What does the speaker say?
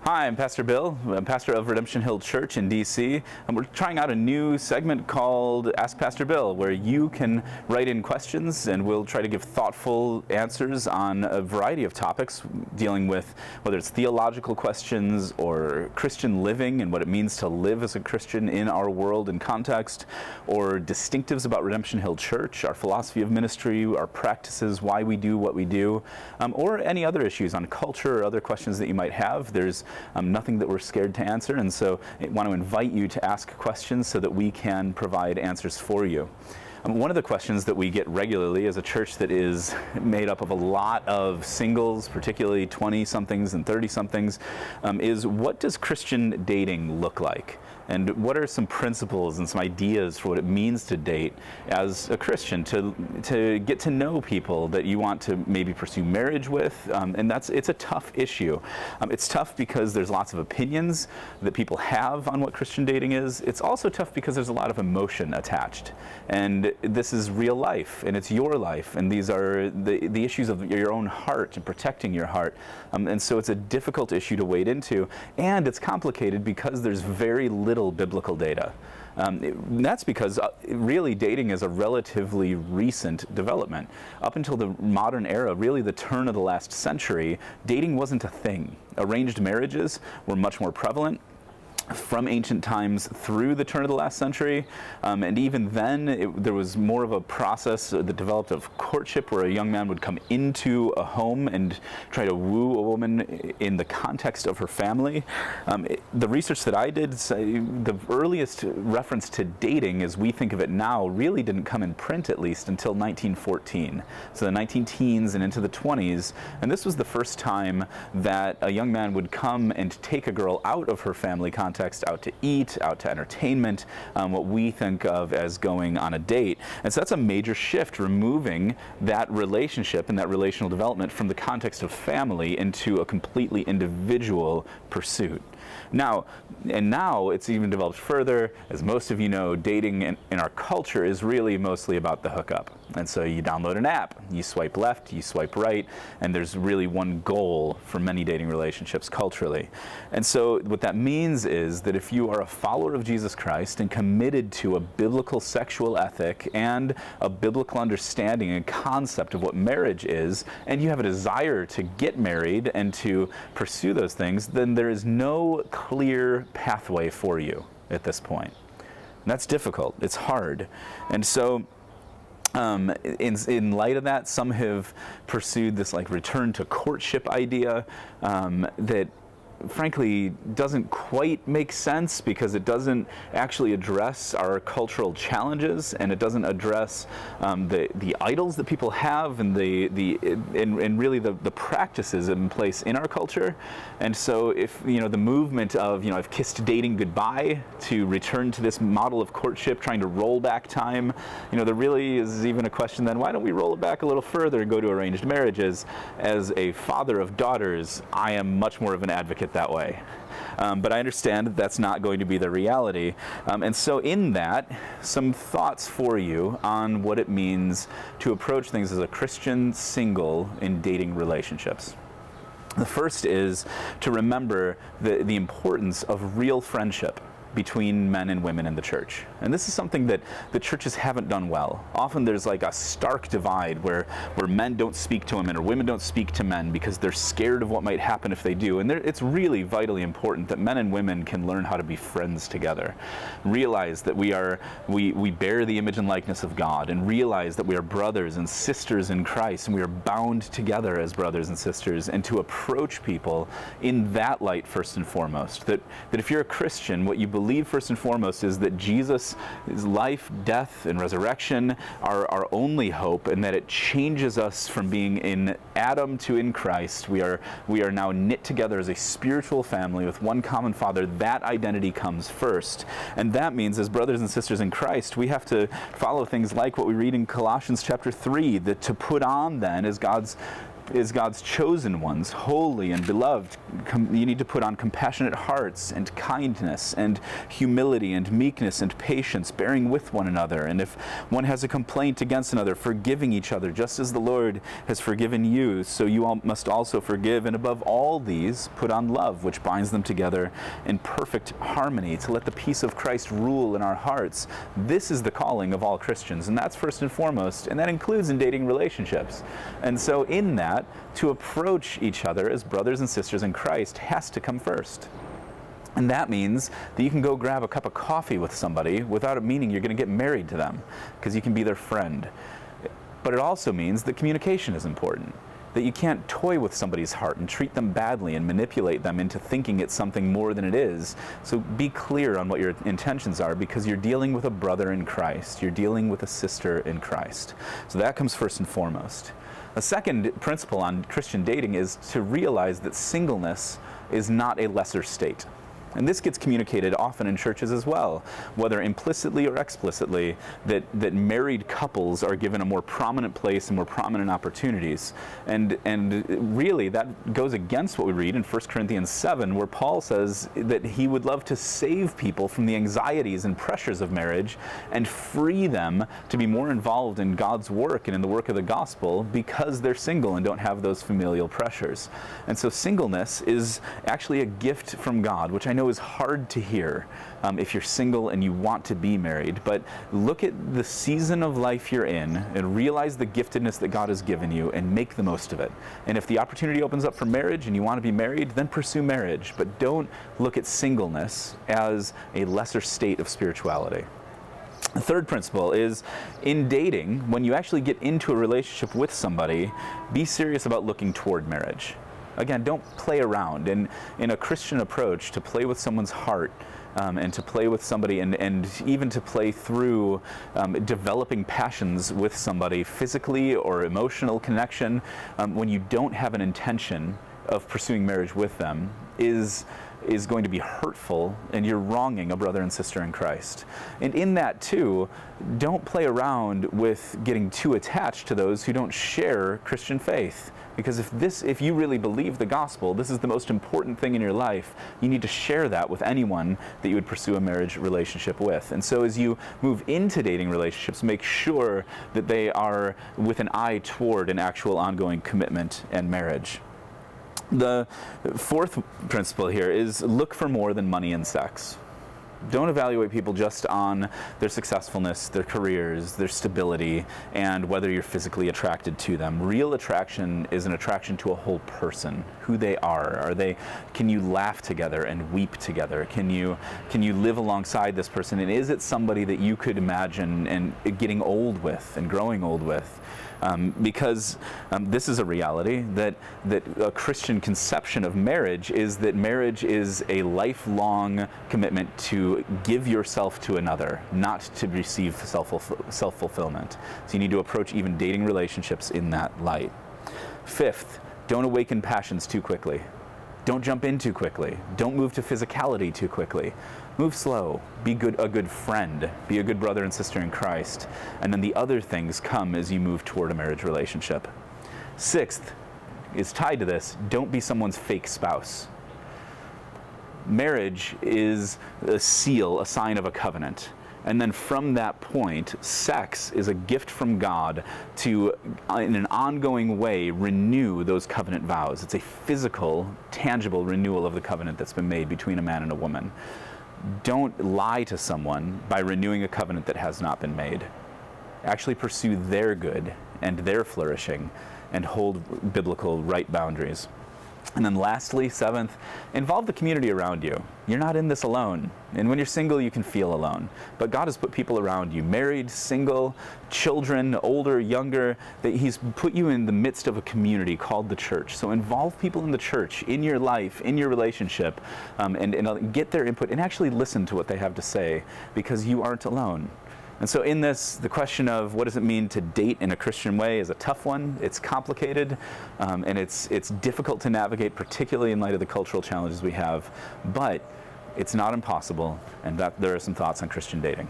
Hi, I'm Pastor Bill. I'm pastor of Redemption Hill Church in D.C. And we're trying out a new segment called Ask Pastor Bill, where you can write in questions and we'll try to give thoughtful answers on a variety of topics dealing with whether it's theological questions or Christian living and what it means to live as a Christian in our world and context, or distinctives about Redemption Hill Church, our philosophy of ministry, our practices, why we do what we do, or any other issues on culture or other questions that you might have. There's nothing that we're scared to answer, and so I want to invite you to ask questions so that we can provide answers for you. One of the questions that we get regularly as a church that is made up of a lot of singles, particularly 20-somethings and 30-somethings, is what does Christian dating look like? And what are some principles and some ideas for what it means to date as a Christian, to get to know people that you want to maybe pursue marriage with? And it's a tough issue. It's tough because there's lots of opinions that people have on what Christian dating is. It's also tough because there's a lot of emotion attached. And this is real life, and it's your life, and these are the issues of your own heart and protecting your heart. And so it's a difficult issue to wade into, and it's complicated because there's very little biblical data. That's because really dating is a relatively recent development. Up until the modern era, really the turn of the last century, dating wasn't a thing. Arranged marriages were much more prevalent from ancient times through the turn of the last century, and even then there was more of a process that developed of courtship, where a young man would come into a home and try to woo a woman in the context of her family. The research that I did say the earliest reference to dating as we think of it now really didn't come in print, at least until 1914, so the 19-teens and into the 20s, and this was the first time that a young man would come and take a girl out of her family context, out to eat, out to entertainment, what we think of as going on a date. And so that's a major shift, removing that relationship and that relational development from the context of family into a completely individual pursuit. Now it's even developed further. As most of you know, dating in our culture is really mostly about the hookup. And so you download an app, you swipe left, you swipe right, and there's really one goal for many dating relationships culturally. And so what that means is that if you are a follower of Jesus Christ and committed to a biblical sexual ethic and a biblical understanding and concept of what marriage is, and you have a desire to get married and to pursue those things, then there is no clear pathway for you at this point. And that's difficult. It's hard. And so in light of that, some have pursued this return to courtship idea that frankly doesn't quite make sense, because it doesn't actually address our cultural challenges, and it doesn't address the idols that people have and really the practices in place in our culture. And so if the movement of I've kissed dating goodbye to return to this model of courtship, trying to roll back time, there really is even a question then, why don't we roll it back a little further and go to arranged marriages? As a father of daughters, I am much more of an advocate that way. But I understand that that's not going to be the reality. And so in that, some thoughts for you on what it means to approach things as a Christian single in dating relationships. The first is to remember the importance of real friendship between men and women in the church. And this is something that the churches haven't done well. Often there's a stark divide where men don't speak to women or women don't speak to men because they're scared of what might happen if they do. And it's really vitally important that men and women can learn how to be friends together. Realize that we bear the image and likeness of God, and realize that we are brothers and sisters in Christ, and we are bound together as brothers and sisters, and to approach people in that light first and foremost. That if you're a Christian, what you believe first and foremost is that Jesus' life, death, and resurrection are our only hope, and that it changes us from being in Adam to in Christ. We are now knit together as a spiritual family with one common Father. That identity comes first. And that means, as brothers and sisters in Christ, we have to follow things like what we read in Colossians chapter 3, that to put on then as God's is God's chosen ones, holy and beloved. You need to put on compassionate hearts and kindness and humility and meekness and patience, bearing with one another. And if one has a complaint against another, forgiving each other, just as the Lord has forgiven you, so you all must also forgive. And above all these, put on love, which binds them together in perfect harmony, to let the peace of Christ rule in our hearts. This is the calling of all Christians, and that's first and foremost, and that includes in dating relationships. And so in that, to approach each other as brothers and sisters in Christ has to come first. And that means that you can go grab a cup of coffee with somebody without it meaning you're going to get married to them, because you can be their friend. But it also means that communication is important, that you can't toy with somebody's heart and treat them badly and manipulate them into thinking it's something more than it is. So be clear on what your intentions are, because you're dealing with a brother in Christ. You're dealing with a sister in Christ. So that comes first and foremost. A second principle on Christian dating is to realize that singleness is not a lesser state. And this gets communicated often in churches as well, whether implicitly or explicitly, that married couples are given a more prominent place and more prominent opportunities. And really that goes against what we read in 1 Corinthians 7, where Paul says that he would love to save people from the anxieties and pressures of marriage and free them to be more involved in God's work and in the work of the gospel, because they're single and don't have those familial pressures. And so singleness is actually a gift from God, which I know is hard to hear if you're single and you want to be married. But look at the season of life you're in and realize the giftedness that God has given you and make the most of it. And if the opportunity opens up for marriage and you want to be married, then pursue marriage. But don't look at singleness as a lesser state of spirituality. The third principle is, in dating, when you actually get into a relationship with somebody, be serious about looking toward marriage. Again, don't play around. And in a Christian approach, to play with someone's heart and to play with somebody and even to play through developing passions with somebody, physically or emotional connection, when you don't have an intention of pursuing marriage with them, is going to be hurtful, and you're wronging a brother and sister in Christ. And in that too, don't play around with getting too attached to those who don't share Christian faith. Because if you really believe the gospel, this is the most important thing in your life, you need to share that with anyone that you would pursue a marriage relationship with. And so as you move into dating relationships, make sure that they are with an eye toward an actual ongoing commitment and marriage. The fourth principle here is look for more than money and sex. Don't evaluate people just on their successfulness, their careers, their stability, and whether you're physically attracted to them. Real attraction is an attraction to a whole person, who they are. Can you laugh together and weep together? Can you live alongside this person? And is it somebody that you could imagine and getting old with and growing old with? Because this is a reality, that a Christian conception of marriage is that marriage is a lifelong commitment to give yourself to another, not to receive self-fulfillment. So you need to approach even dating relationships in that light. Fifth, don't awaken passions too quickly. Don't jump in too quickly. Don't move to physicality too quickly. Move slow. Be a good friend. Be a good brother and sister in Christ. And then the other things come as you move toward a marriage relationship. Sixth is tied to this. Don't be someone's fake spouse. Marriage is a seal, a sign of a covenant. And then from that point, sex is a gift from God to, in an ongoing way, renew those covenant vows. It's a physical, tangible renewal of the covenant that's been made between a man and a woman. Don't lie to someone by renewing a covenant that has not been made. Actually pursue their good and their flourishing and hold biblical right boundaries. And then lastly, seventh, involve the community around you. You're not in this alone. And when you're single, you can feel alone. But God has put people around you, married, single, children, older, younger, that He's put you in the midst of a community called the church. So involve people in the church, in your life, in your relationship, and get their input and actually listen to what they have to say, because you aren't alone. And so in this, the question of what does it mean to date in a Christian way is a tough one. It's complicated, and it's difficult to navigate, particularly in light of the cultural challenges we have. But it's not impossible, and that there are some thoughts on Christian dating.